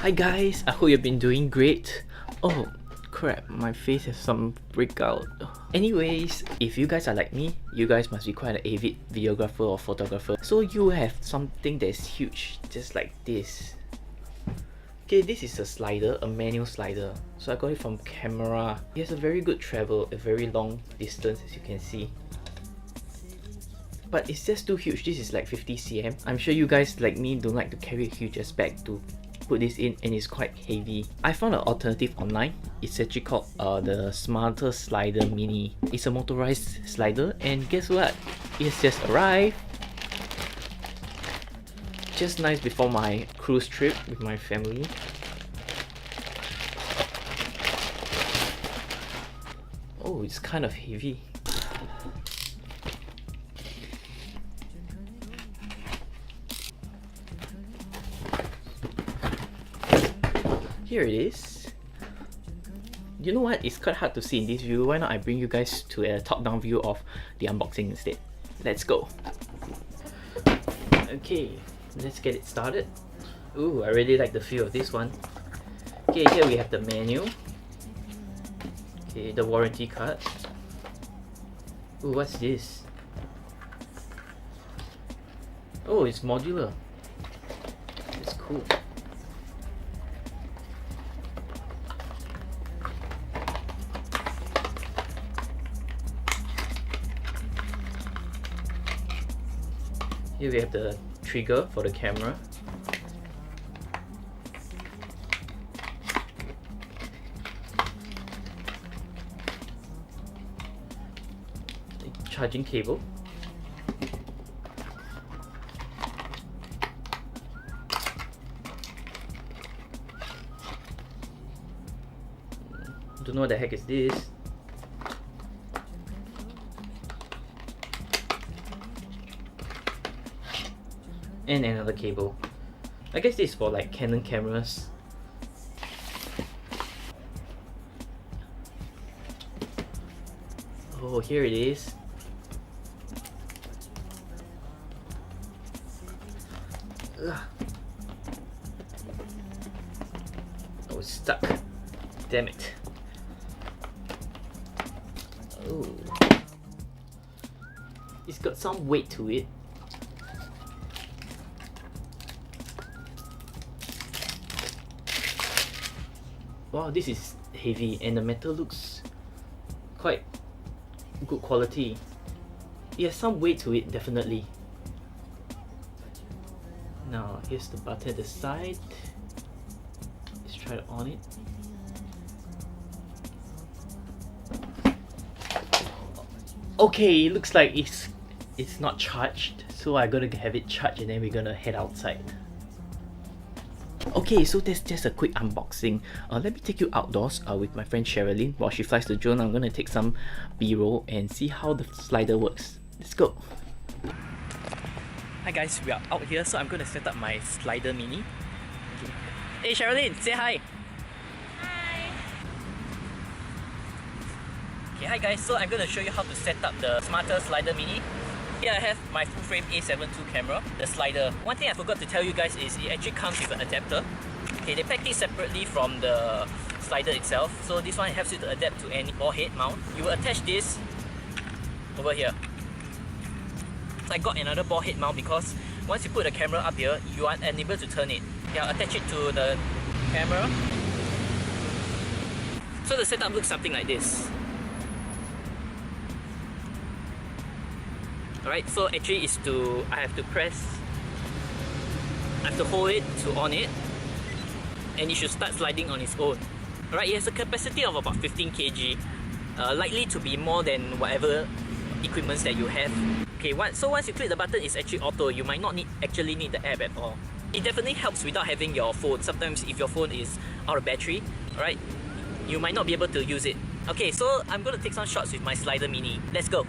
Hi guys, I hope you've been doing great. Oh crap, my face has some breakout. Anyways, if you guys are like me, you guys must be quite an avid videographer or photographer. So you have something that's huge, just like this. Okay, this is a slider, a manual slider. So I got it from Camera. It has a very good travel, a very long distance as you can see. But it's just too huge. This is like 50 cm. I'm sure you guys like me don't like to carry a huge ass bag to put this in, and it's quite heavy. I found an alternative online. It's actually called the Smartta Slider Mini. It's a motorized slider, and guess what? It's just arrived. Just nice before my cruise trip with my family. Oh, it's kind of heavy. Here it is. You know what? It's quite hard to see in this view. Why not I bring you guys to a top-down view of the unboxing instead? Let's go. Okay, let's get it started. Ooh, I really like the feel of this one. Okay, here we have the menu. Okay, the warranty card. Ooh, what's this? Oh, it's modular. It's cool. Here we have the trigger for the camera. The charging cable. Don't know what the heck is this. And another cable. I guess this is for like Canon cameras. Oh, here it is. Ugh. Oh, it's stuck. Damn it. Oh. It's got some weight to it. Wow, this is heavy and the metal looks quite good quality. It has some weight to it, definitely. Now, here's the button at the side. Let's try to on it. Okay, it looks like it's not charged, so I gotta have it charged and then we're gonna head outside. Okay, so that's just a quick unboxing. Let me take you outdoors with my friend Sherilyn. While she flies the drone, I'm gonna take some B-roll and see how the slider works. Let's go. Hi guys, we are out here, so I'm gonna set up my slider mini. Okay. Hey Sherilyn, say hi. Hi. Okay, hi guys, so I'm gonna show you how to set up the Smartta slider mini. Here I have my full frame A7 II camera, the slider. One thing I forgot to tell you guys is it actually comes with an adapter. Okay, they packed it separately from the slider itself. So this one helps you to adapt to any ball head mount. You will attach this over here. I got another ball head mount because once you put the camera up here, you are unable to turn it. Yeah, attach it to the camera. So the setup looks something like this. Alright, so actually I have to hold it to on it, and it should start sliding on its own. Alright, it has a capacity of about 15 kg, likely to be more than whatever equipments that you have. Okay, so once you click the button, it's actually auto. You might not actually need the app at all. It definitely helps without having your phone. Sometimes if your phone is out of battery, alright, you might not be able to use it. Okay, so I'm going to take some shots with my slider mini. Let's go.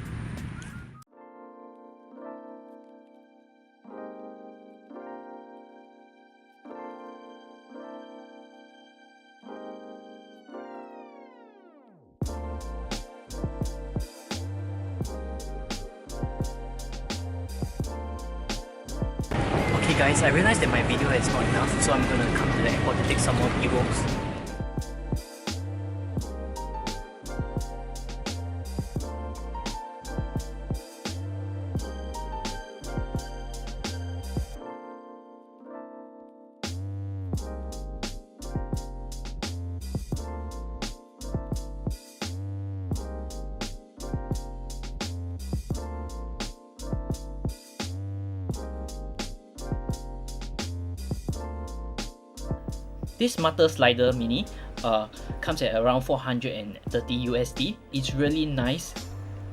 guys, I realized that my video is not enough, so I'm gonna come to the airport to take some more b-rolls. This Smartta slider mini comes at around 430 USD. It's really nice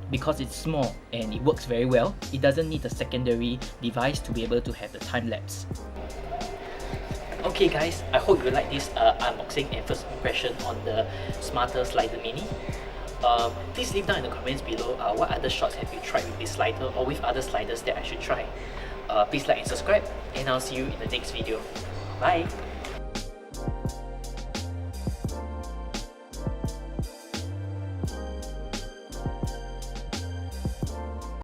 because it's small and it works very well. It doesn't need a secondary device to be able to have the time lapse. Okay guys, I hope you like this unboxing and first impression on the Smartta slider mini. Please leave down in the comments below what other shots have you tried with this slider or with other sliders that I should try. Please like and subscribe, and I'll see you in the next video. Bye!